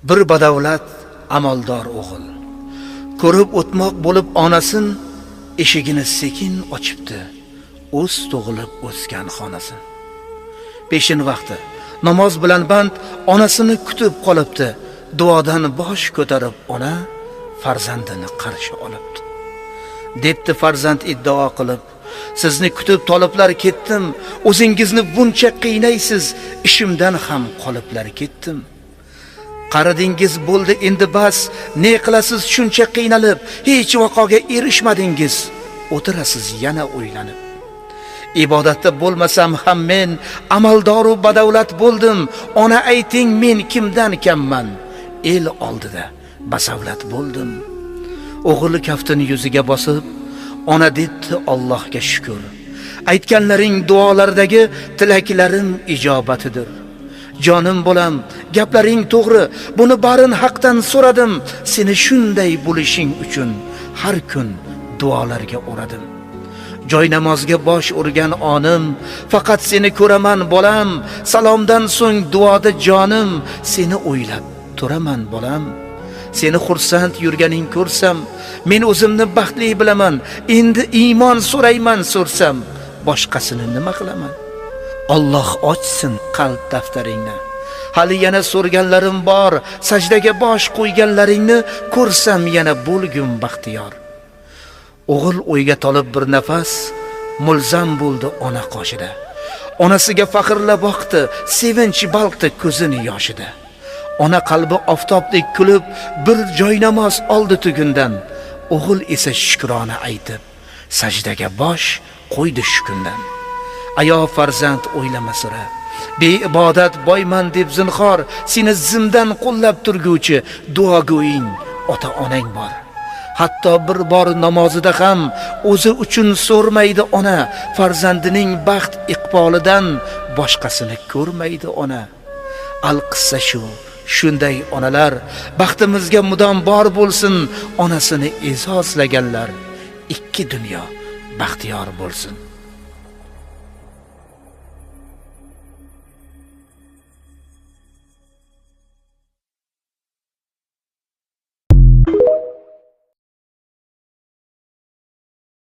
Bir badavlat amaldor o'g'il ko'rib o'tmoq bo'lib onasin, eshigini sekin ochibdi, o'z tug'ilib o'sgan xonasin. Peshin vaqti namoz bilan band onasini kutib qolibdi, duodan bosh ko'tarib ona farzandini qarshi olibdi. Debdi farzand iddao qilib, sizni kutib toliblar ketdim, o'zingizni buncha qiynaysiz, ishimdan ham qoliblar ketdim. Qaridingiz bo'ldi endi bas, ne qilasiz shuncha qiynalib, hech vaqoga erishmadingiz, o'tirasiz yana o'ylanib. Ibodatda bo'lmasam ham men amaldor va badavlat bo'ldim, ona ayting men kimdan kamman, el oldida basavlat bo'ldim. O'g'li kaftini yuziga bosib, ona debdi Allohga shukr. Aytganlaring duolardagi tilaklarim ijobatidir. Jonim bolam, gaplaring to'g'ri, buni barin haqdan so'radim. Seni shunday bo'lishing uchun har kun duolarga o'radim. Joy namozga bosh urgan onim, faqat seni ko'raman bolam. Salomdan so'ng duoda jonim, seni o'ylab turaman bolam. Seni xursand yurganing ko'rsam, men o'zimni baxtli bilaman. Endi iymon so'rayman so'rsam, boshqasini nima qilaman? Alloh ochsin qalb daftaringni. Hali yana so'rganlarim bor, sajdaga bosh qo'yganlaringni ko'rsam yana bo'lgum baxtiyor. O'g'il o'yga tolib bir nafas mulzam bo'ldi ona qoshida. Onasiga faxrla boqdi, sevinch balqdi ko'zini yoshida. Ona qalbi oftobdek kulib, bir joy namoz oldi tugundan. O'g'il esa shukrona aytib, sajdaga bosh qo'ydi shu kundan. Ayo farzand o'ylama sira, beibodat boyman deb zinhor, seni zimdan qo'llab turguvchi duogo'ying ota-onang bor. Hatto bir bor namozida ham o'zi uchun so'rmaydi ona, farzandining baxt iqbolidan boshqasini ko'rmaydi ona. Al-qissa shu, shunday onalar baxtimizga mudom bor bo'lsin, onasini e'zozlaganlar ikki dunyo baxtiyor bo'lsin.